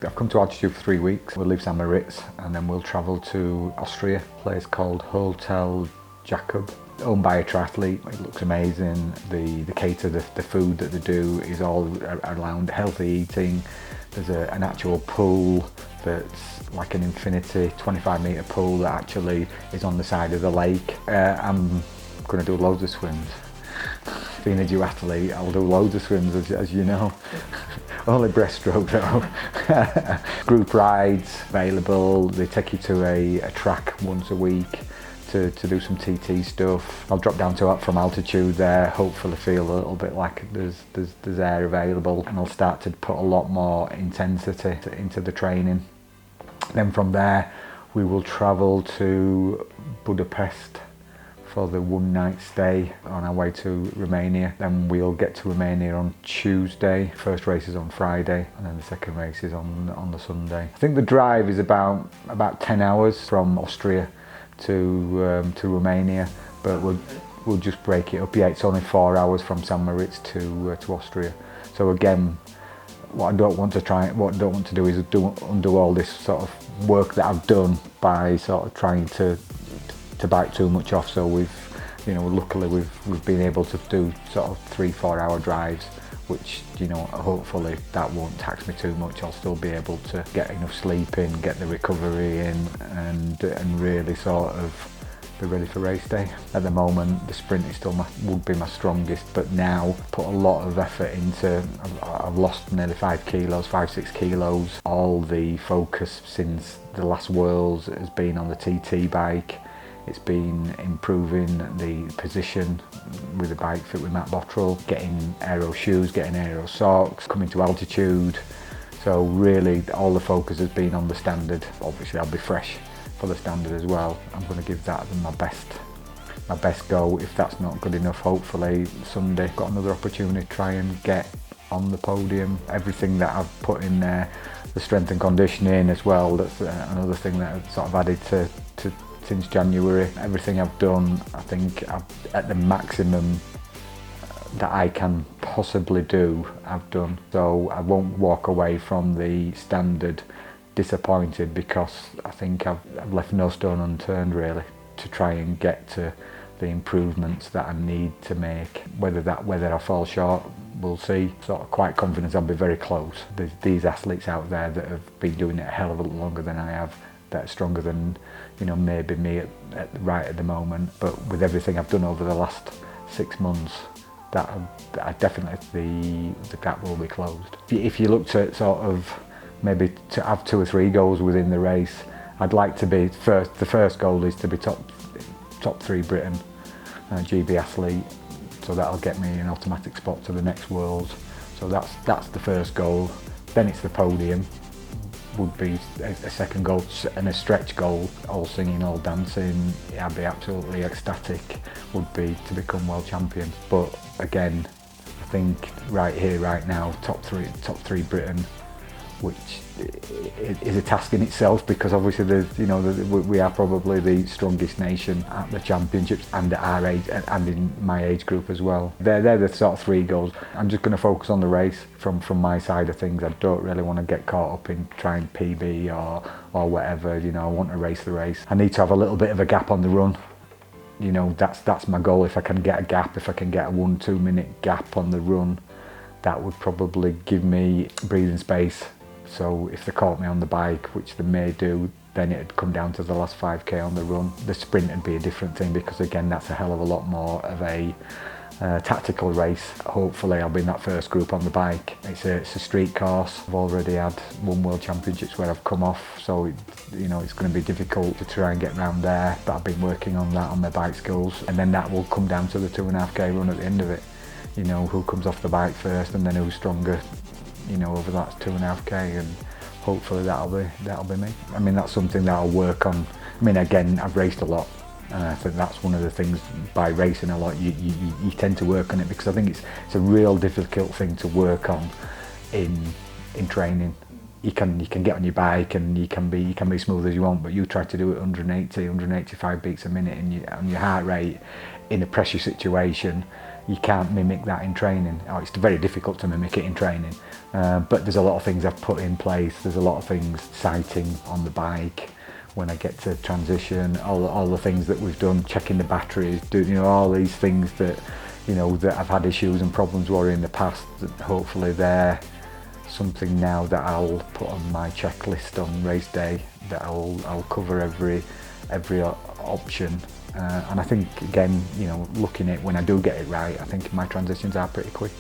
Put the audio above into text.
I've come to altitude for 3 weeks. We'll leave St Moritz and then we'll travel to Austria, a place called Hotel Jacob, owned by a triathlete. It looks amazing. The cater, the food that they do is all around healthy eating. There's an actual pool that's like an infinity 25-metre pool that actually is on the side of the lake. I'm going to do loads of swims. Being a duathlete, I'll do loads of swims, as you know. Only breaststroke though. Group rides available. They take you to a track once a week to do some TT stuff. I'll drop down to from altitude there, hopefully feel a little bit like there's air available, and I'll start to put a lot more intensity into the training. Then from there we will travel to Budapest for the one-night stay on our way to Romania. Then we'll get to Romania on Tuesday. First race is on Friday, and then the second race is on the Sunday. I think the drive is about 10 hours from Austria to Romania, but we'll just break it up. Yeah, it's only 4 hours from St Moritz to Austria. So again, what I don't want to do is undo all this sort of work that I've done by sort of trying to bite too much off. So luckily we've been able to do sort of 3-4 hour drives, which, hopefully that won't tax me too much. I'll still be able to get enough sleep in, get the recovery in, and really sort of be ready for race day. At the moment, the sprint is still would be my strongest, but now put a lot of effort into. I've lost nearly 5-6 kilos. All the focus since the last Worlds has been on the TT bike. It's been improving the position with the bike fit with Matt Bottrell, getting aero shoes, getting aero socks, coming to altitude. So really all the focus has been on the standard. Obviously I'll be fresh for the standard as well. I'm going to give that my best go. If that's not good enough, hopefully Sunday got another opportunity to try and get on the podium. Everything that I've put in there, the strength and conditioning as well, that's another thing that I've sort of added to since January. Everything I've done, I think at the maximum that I can possibly do, I've done. So I won't walk away from the standard disappointed, because I think I've left no stone unturned really to try and get to the improvements that I need to make. Whether I fall short, we'll see. Sort of quite confident I'll be very close. There's these athletes out there that have been doing it a hell of a lot longer than I have, that are stronger than maybe me at the moment. But with everything I've done over the last 6 months, that I definitely the gap will be closed. If you looked at sort of maybe to have 2 or 3 goals within the race, I'd like to be first. The first goal is to be top 3 Britain GB athlete, so that'll get me an automatic spot to the next Worlds. So that's the first goal. Then it's the podium. Would be a second goal, and a stretch goal, all singing, all dancing. I'd be absolutely ecstatic, would be to become world champion. But again, I think right here, right now, top three Britain, which is a task in itself, because obviously we are probably the strongest nation at the championships and at our age and in my age group as well. They're the sort of 3 goals. I'm just going to focus on the race from my side of things. I don't really want to get caught up in trying PB or whatever. I want to race the race. I need to have a little bit of a gap on the run. That's my goal. If I can get a gap, if I can get a 1-2 minute gap on the run, that would probably give me breathing space. So if they caught me on the bike, which they may do, then it'd come down to the last 5k on the run. The sprint would be a different thing, because again, that's a hell of a lot more of a tactical race. Hopefully I'll be in that first group on the bike. It's a street course. I've already had 1 World Championships where I've come off, so it's going to be difficult to try and get round there, but I've been working on that on my bike skills, and then that will come down to the 2.5k run at the end of it. Who comes off the bike first, and then who's stronger over that 2.5k, and hopefully that'll be me. I mean, that's something that I'll work on. I mean, again, I've raced a lot, and I think that's one of the things, by racing a lot, you tend to work on it, because I think it's a real difficult thing to work on in training. You can get on your bike and you can be smooth as you want, but you try to do it 185 beats a minute on your heart rate in a pressure situation. you can't mimic that in training. Oh, it's very difficult to mimic it in training, but there's a lot of things I've put in place. There's a lot of things, sighting on the bike when I get to transition, all the things that we've done, checking the batteries, doing all these things that that I've had issues and problems with in the past. That hopefully they're something now that I'll put on my checklist on race day. That I'll cover every option. And I think again, looking at when I do get it right, I think my transitions are pretty quick.